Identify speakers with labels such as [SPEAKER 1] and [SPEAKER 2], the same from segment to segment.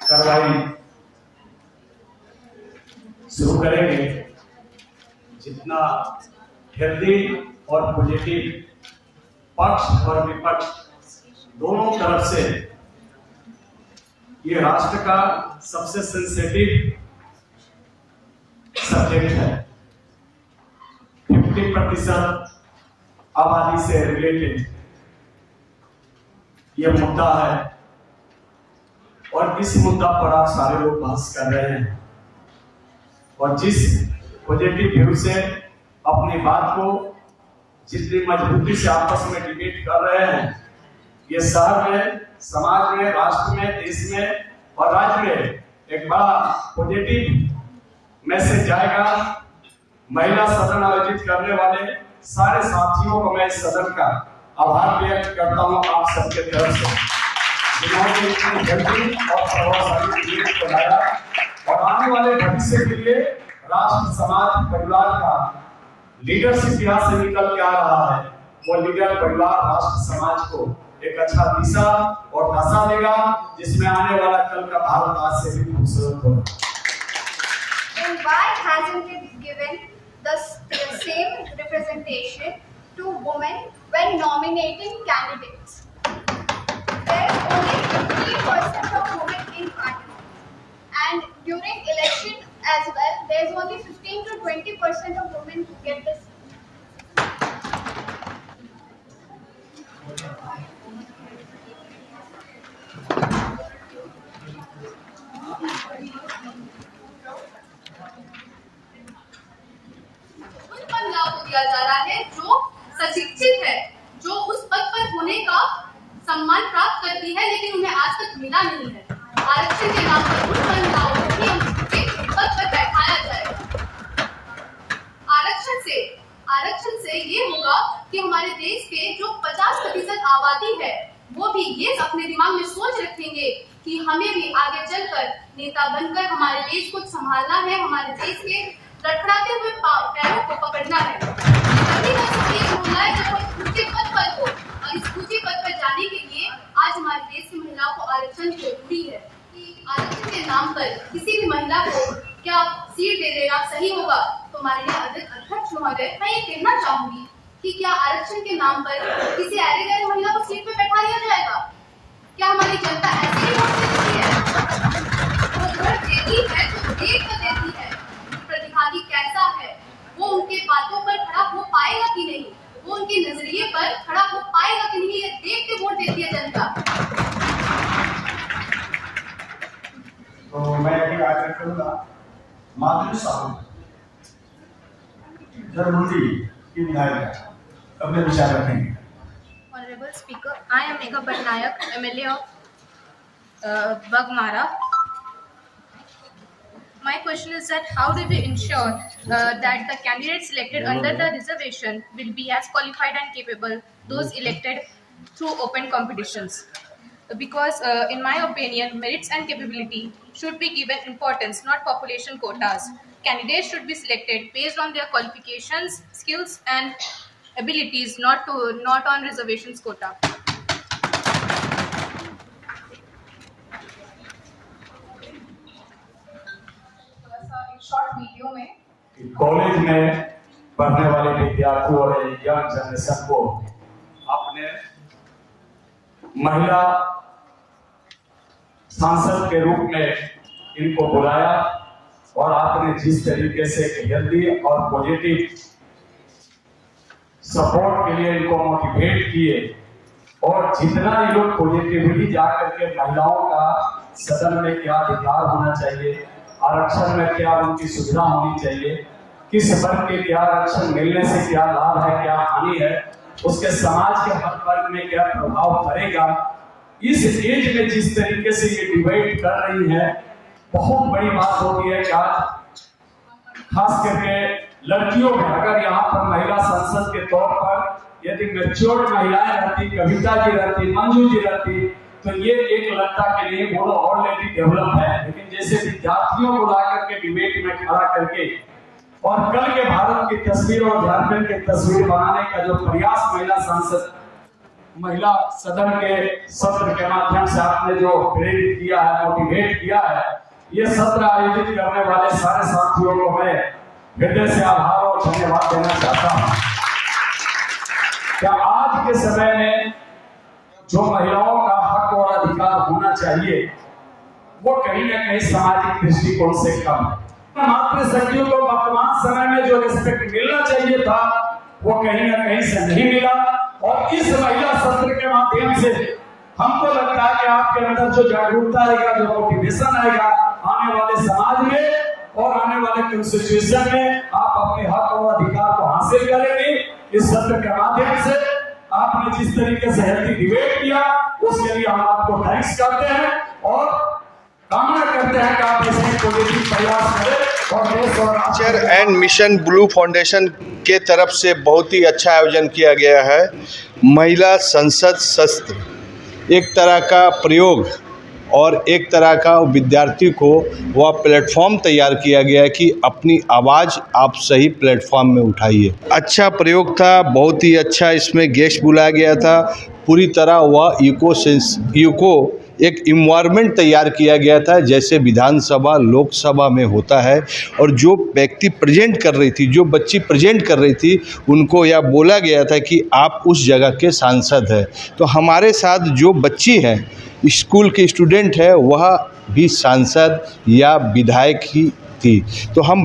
[SPEAKER 1] कार्रवाई शुरू करेंगे। जितना हेल्दी और पॉजिटिव पक्ष और विपक्ष दोनों तरफ से ये राष्ट्र का सबसे सेंसिटिव सब्जेक्ट है। 50% आबादी से रिलेटेड ये मुद्दा है और इस मुद्दा पर आप सारे लोग बहस कर रहे हैं और जिस पॉजिटिव व्यू से अपनी बात को जितनी मजबूती से आपस में डिबेट कर रहे हैं, ये शहर में, समाज में, राष्ट्र में, देश में और राज्य में एक बड़ा पॉजिटिव मैसेज जाएगा। महिला सदन आयोजित करने वाले सारे साथियों को मैं इस सदन का आभार व्यक्त करता हूं आप सबके तरफ से, जिन्होंने इतनी जल्दी और प्रभावशाली डिबेट बनाया और आने वाले भविष्य के लिए राष्ट्र, समाज, परिवार का लीडरशिप यहाँ से निकल के आ रहा है। वो लीडर परिवार, राष्ट्र, समाज को एक अच्छा दिशा और दशा देगा जिसमें आने वाला कल का भारत आज से भी खूबसूरत होगा।
[SPEAKER 2] Then why hasn't it given the same representation to women when nominating candidates? There's only 50% of women in parliament, and during election as well, there's only 15 to 20% of women who get the seat.
[SPEAKER 3] दिया जा रहा है जो सशिक्षित है, जो उस पद पर होने का सम्मान प्राप्त करती है, लेकिन उन्हें आज तक मिला नहीं है। आरक्षण के नाम पर उन महिलाओं को भी उनके पद पर बैठाया जाएगा। आरक्षण से ये होगा कि हमारे देश के जो 50% आबादी है वो भी ये अपने दिमाग में सोच रखेंगे कि हमें भी आगे चलकर नेता बनकर हमारे देश को संभालना है, हमारे देश के लड़खड़ाते हुए पैरों को पकड़ना है। तभी वह सुप्रीम होना है जब हम ऊंचे पद पर हो, और इस ऊंचे पद पर जाने के लिए आज हमारे देश की महिलाओं को आरक्षण जरूरी है। कि आरक्षण के नाम पर किसी भी महिला को क्या सीट दे देना सही होगा? तो हमारे अध्यक्ष महोदय, मैं ये कहना चाहूंगी कि क्या आरक्षण के नाम पर किसी ऐरे गैरे महिला को सीट पे बैठा दिया जाएगा? क्या हमारी जनता ऐसे ही वोट देती है? वो वोट देती है तो देख कर देती है प्रतिभागी कैसा है, वो उनके बातों पर खड़ा हो पाएगा कि नहीं, वो उनके नजरिए पर खड़ा हो पाएगा कि नहीं, ये देख के वोट देती है जनता।
[SPEAKER 1] तो मैं अभी आगे करूंगा माधुरी साहू जरमुंडी की विधायक अपने विचार रखेंगे।
[SPEAKER 4] Honorable Speaker, I am Megha Patnaik, MLA of Bagmara. My question is that how do we ensure that the candidates selected under the reservation will be as qualified and capable those elected through open competitions? Because in my opinion, merits and capability should be given importance, not population quotas. Candidates should be selected based on their qualifications, skills and abilities, not on reservations quota.
[SPEAKER 3] Short video में
[SPEAKER 1] college में पढ़ने वाले विद्यार्थियों और young generation को आपने महिला सांसद के रूप में इनको बुलाया और आपने जिस तरीके से हेल्दी और पॉजिटिव सपोर्ट के लिए इनको मोटिवेट किए और जितना ये लोग पॉजिटिवली जाकर के महिलाओं का सदन में क्या अधिकार होना चाहिए, आरक्षण में क्या उनकी सुविधा होनी चाहिए, किस वर्ग के क्या आरक्षण मिलने से क्या लाभ है, क्या हानि है, उसके समाज के हर वर्ग में क्या प्रभाव पड़ेगा, इस एज में जिस तरीके से ये डिबेट कर रही है, बहुत बड़ी बात होती है कि आज खास करके लड़कियों में अगर यहाँ पर महिला संसद के तौर पर यदि मैच्योर्ड महिलाएं रहती, कविता जी रहती, मंजू जी रहती, तो ये एक लगता के लिए वो ऑलरेडी डेवलप है। लेकिन जैसे विद्यार्थियों को ला करके डिबेट में खड़ा करके और कल के भारत की तस्वीर और झारखंड की तस्वीर बनाने का जो प्रयास महिला सदन के सत्र के माध्यम से आपने जो प्रेरित किया है, मोटिवेट किया है, ये सत्र आयोजित करने वाले सारे साथियों को मैं हृदय से आभार और धन्यवाद देना चाहता हूं। क्या आज के समय में जो महिलाओं का हक और अधिकार होना चाहिए वो कहीं ना कहीं सामाजिक दृष्टिकोण से कम है। मातृशक्तियों को वर्तमान समय में जो रिस्पेक्ट मिलना चाहिए था वो कहीं ना कहीं से नहीं मिला। और इस महिला सत्र के माध्यम से हमको लगता है कि आपके अंदर जो जागरूकता आएगा, जो मोटिवेशन आएगा, आने वाले समाज में और आने वाले कॉन्स्टिट्यूशन में आप अपने हक और अधिकार को हासिल करेंगे। इस सत्र के माध्यम से आपने जिस तरीके से हेल्थी डिबेट किया उसके लिए हम आपको थैंक्स करते हैं और कामना करते हैं कि आप ऐसे पॉजिटिव प्रयास करें और देश और
[SPEAKER 5] nature and mission blue foundation के तरफ से बहुत ही अच्छा आयोजन किया गया है। महिला संसद सत्र एक तरह का प्रयोग और एक तरह का विद्यार्थी को वह प्लेटफॉर्म तैयार किया गया है कि अपनी आवाज़ आप सही प्लेटफॉर्म में उठाइए। अच्छा प्रयोग था, बहुत ही अच्छा इसमें गेस्ट बुलाया गया था। पूरी तरह वह इको एक इन्वायरमेंट तैयार किया गया था जैसे विधानसभा लोकसभा में होता है। और जो व्यक्ति प्रेजेंट कर रही थी, जो बच्ची प्रेजेंट कर रही थी, उनको यह बोला गया था कि आप उस जगह के सांसद हैं। तो हमारे साथ जो बच्ची हैं, स्कूल के स्टूडेंट है, वह भी सांसद या विधायक ही थी। तो हम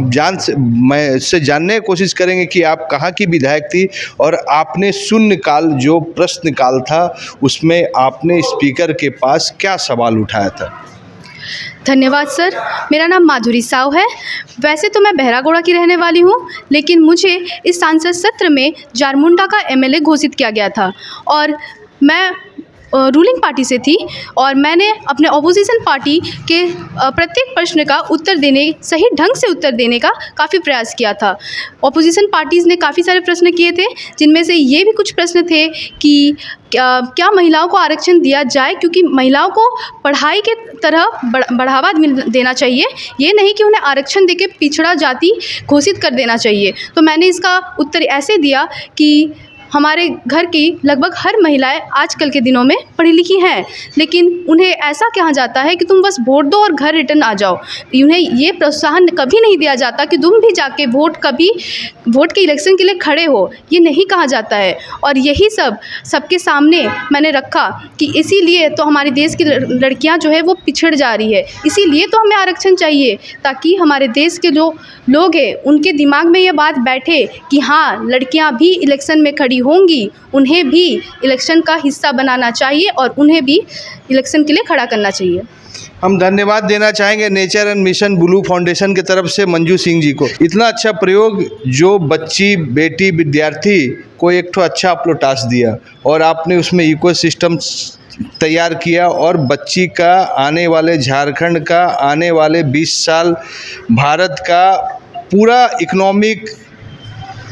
[SPEAKER 5] मैं इससे जानने की कोशिश करेंगे कि आप कहाँ की विधायक थी और आपने शून्यकाल जो प्रश्नकाल था उसमें आपने स्पीकर के पास क्या सवाल उठाया था।
[SPEAKER 4] धन्यवाद सर। मेरा नाम माधुरी साव है। वैसे तो मैं बहरागोड़ा की रहने वाली हूँ, लेकिन मुझे इस सांसद सत्र में जारमुंडा का एमएलए घोषित किया गया था और मैं रूलिंग पार्टी से थी और मैंने अपने ऑपोजिशन पार्टी के प्रत्येक प्रश्न का उत्तर देने, सही ढंग से उत्तर देने का काफ़ी प्रयास किया था। ऑपोजिशन पार्टीज़ ने काफ़ी सारे प्रश्न किए थे, जिनमें से ये भी कुछ प्रश्न थे कि क्या महिलाओं को आरक्षण दिया जाए, क्योंकि महिलाओं को पढ़ाई के तरह बढ़ावा देना चाहिए, ये नहीं कि उन्हें आरक्षण देके पिछड़ा जाति घोषित कर देना चाहिए। तो मैंने इसका उत्तर ऐसे दिया कि हमारे घर की लगभग हर महिलाएं आजकल के दिनों में पढ़ी लिखी हैं, लेकिन उन्हें ऐसा कहा जाता है कि तुम बस वोट दो और घर रिटर्न आ जाओ। उन्हें ये प्रोत्साहन कभी नहीं दिया जाता कि तुम भी जाके वोट के इलेक्शन के लिए खड़े हो, ये नहीं कहा जाता है। और यही सबके सामने मैंने रखा कि इसीलिए तो हमारे देश की लड़कियां जो है वो पिछड़ जा रही है, इसीलिए तो हमें आरक्षण चाहिए, ताकि हमारे देश के जो लोग हैं उनके दिमाग में ये बात बैठे कि हाँ, लड़कियां भी इलेक्शन में खड़ी होंगी, उन्हें भी इलेक्शन का हिस्सा बनाना चाहिए और उन्हें भी इलेक्शन के लिए खड़ा करना चाहिए।
[SPEAKER 5] हम धन्यवाद देना चाहेंगे nature and mission blue foundation की तरफ से मंजू सिंह जी को। इतना अच्छा प्रयोग, जो बच्ची, बेटी, विद्यार्थी को एक तो अच्छा आपने टास्क दिया और आपने उसमें इकोसिस्टम तैयार किया और बच्ची का, आने वाले झारखंड का, आने वाले 20 साल भारत का पूरा इकोनॉमिक,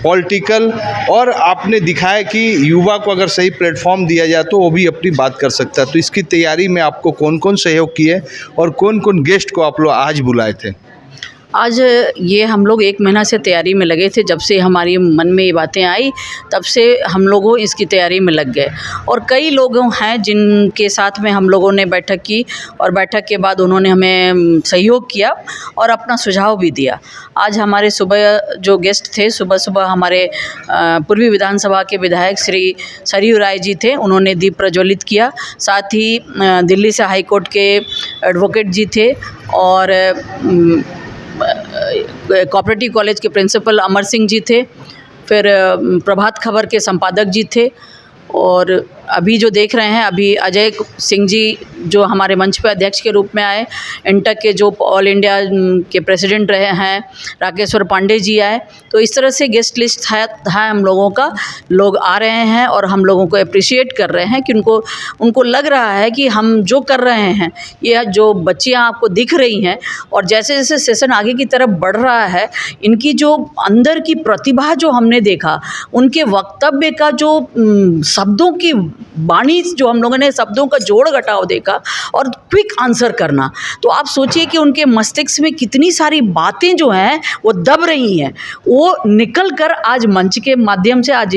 [SPEAKER 5] पॉलिटिकल, और आपने दिखाया कि युवा को अगर सही प्लेटफॉर्म दिया जाए तो वो भी अपनी बात कर सकता है। तो इसकी तैयारी में आपको कौन कौन सहयोग किए और कौन कौन गेस्ट को आप लोग आज बुलाए थे?
[SPEAKER 6] आज ये हम लोग 1 महीना से तैयारी में लगे थे। जब से हमारी मन में ये बातें आई तब से हम लोगों इसकी तैयारी में लग गए और कई लोग हैं जिनके साथ में हम लोगों ने बैठक की और बैठक के बाद उन्होंने हमें सहयोग किया और अपना सुझाव भी दिया। आज हमारे सुबह जो गेस्ट थे, सुबह हमारे पूर्वी विधानसभा के विधायक श्री सरयू राय जी थे, उन्होंने दीप प्रज्वलित किया। साथ ही दिल्ली से हाई कोर्ट के एडवोकेट जी थे और कोऑपरेटिव कॉलेज के प्रिंसिपल अमर सिंह जी थे, फिर प्रभात खबर के संपादक जी थे और अभी जो देख रहे हैं, अभी अजय सिंह जी जो हमारे मंच पे अध्यक्ष के रूप में आए, इंटक के जो ऑल इंडिया के प्रेसिडेंट रहे हैं राकेश्वर पांडे जी आए। तो इस तरह से गेस्ट लिस्ट है हम लोगों का। लोग आ रहे हैं और हम लोगों को अप्रिशिएट कर रहे हैं कि उनको लग रहा है कि हम जो कर रहे हैं, ये जो बच्चियां आपको दिख रही हैं और जैसे जैसे सेशन आगे की तरफ बढ़ रहा है, इनकी जो अंदर की प्रतिभा जो हमने देखा, उनके वक्तव्य का जो शब्दों की वाणी, जो हम लोगों ने शब्दों का जोड़ घटाव देखा और क्विक आंसर करना, तो आप सोचिए कि उनके मस्तिष्क में कितनी सारी बातें जो हैं वो दब रही हैं, वो निकल कर आज मंच के माध्यम से, आज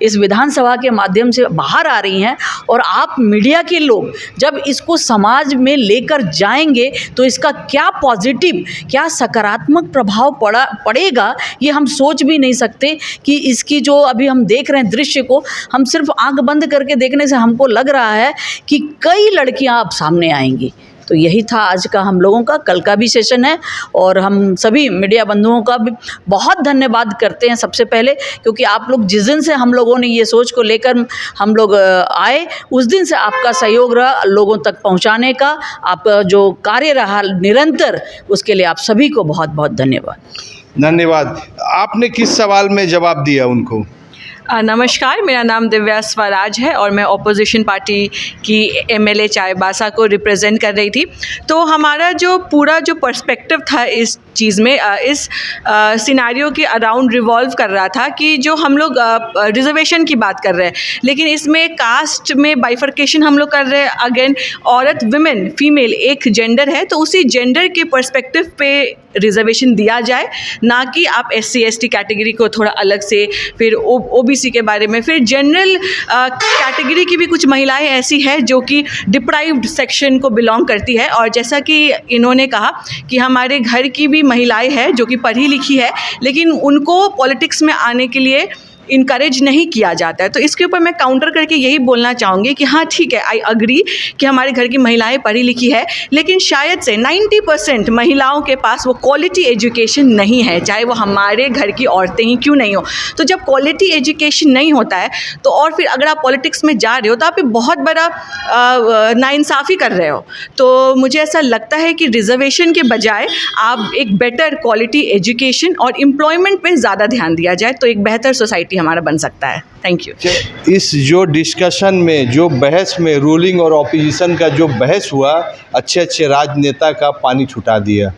[SPEAKER 6] इस विधानसभा के माध्यम से बाहर आ रही हैं। और आप मीडिया के लोग जब इसको समाज में लेकर जाएंगे तो इसका क्या पॉजिटिव, क्या सकारात्मक प्रभाव पड़ेगा, ये हम सोच भी नहीं सकते। कि इसकी जो अभी हम देख रहे हैं दृश्य को, हम सिर्फ आंख बंद करके देखने से हमको लग रहा है कि कई लड़कियां अब सामने आएंगी। तो यही था आज का हम लोगों का, कल का भी सेशन है। और हम सभी मीडिया बंधुओं का भी बहुत धन्यवाद करते हैं सबसे पहले, क्योंकि आप लोग जिस दिन से हम लोगों ने ये सोच को लेकर हम लोग आए, उस दिन से आपका सहयोग रहा लोगों तक पहुंचाने का, आपका जो कार्य रहा निरंतर, उसके लिए आप सभी को बहुत बहुत धन्यवाद।
[SPEAKER 5] धन्यवाद। आपने किस सवाल में जवाब दिया उनको?
[SPEAKER 7] नमस्कार, मेरा नाम दिव्या स्वराज है और मैं ऑपोजिशन पार्टी की एमएलए चाईबासा को रिप्रेजेंट कर रही थी। तो हमारा जो पूरा जो पर्सपेक्टिव था इस चीज़ में, इस सिनेरियो के अराउंड रिवॉल्व कर रहा था कि जो हम लोग रिजर्वेशन की बात कर रहे हैं, लेकिन इसमें कास्ट में बाइफर्केशन हम लोग कर रहे हैं। अगेन औरत, विमेन, फीमेल एक जेंडर है, तो उसी जेंडर के पर्सपेक्टिव पे रिजर्वेशन दिया जाए, ना कि आप SC ST कैटेगरी को थोड़ा अलग से, फिर OBC के बारे में, फिर जनरल कैटेगरी की भी कुछ महिलाएं ऐसी है जो कि डिप्राइव्ड सेक्शन को बिलोंग करती है। और जैसा कि इन्होंने कहा कि हमारे घर की भी महिलाएं हैं जो कि पढ़ी लिखी है, लेकिन उनको पॉलिटिक्स में आने के लिए इनकरेज नहीं किया जाता है। तो इसके ऊपर मैं काउंटर करके यही बोलना चाहूँगी कि हाँ ठीक है, आई अग्री कि हमारे घर की महिलाएं पढ़ी लिखी है, लेकिन शायद से 90% महिलाओं के पास वो क्वालिटी एजुकेशन नहीं है, चाहे वो हमारे घर की औरतें ही क्यों नहीं हो। तो जब क्वालिटी एजुकेशन नहीं होता है तो और फिर अगर आप पॉलिटिक्स में जा रहे हो तो आप एक बहुत बड़ा नाइंसाफ़ी कर रहे हो। तो मुझे ऐसा लगता है कि रिजर्वेशन के बजाय आप एक बेटर क्वालिटी एजुकेशन और एम्प्लॉयमेंट पे ज़्यादा ध्यान दिया जाए तो एक बेहतर सोसाइटी हमारा बन सकता है। Thank you.
[SPEAKER 5] इस जो डिस्कशन में, जो बहस में, रूलिंग और ऑपोजिशन का जो बहस हुआ, अच्छे अच्छे राजनेता का पानी छुटा दिया,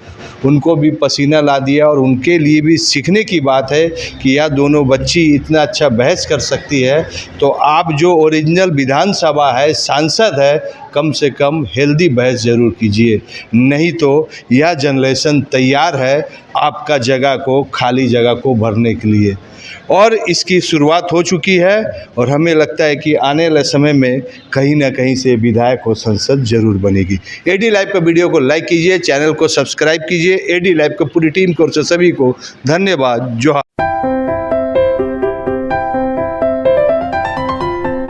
[SPEAKER 5] उनको भी पसीना ला दिया। और उनके लिए भी सीखने की बात है कि यह दोनों बच्ची इतना अच्छा बहस कर सकती है, तो आप जो ओरिजिनल विधानसभा है, सांसद है, कम से कम हेल्दी बहस ज़रूर कीजिए, नहीं तो यह जनरेशन तैयार है आपका जगह को, खाली जगह को भरने के लिए। और इसकी शुरुआत हो चुकी है और हमें लगता है कि आने वाले समय में कहीं ना कहीं से विधायक और संसद जरूर बनेगी। AD लाइव का वीडियो को लाइक कीजिए, चैनल को सब्सक्राइब कीजिए। AD लाइव की पूरी टीम की ओर से सभी को धन्यवाद। जोहार।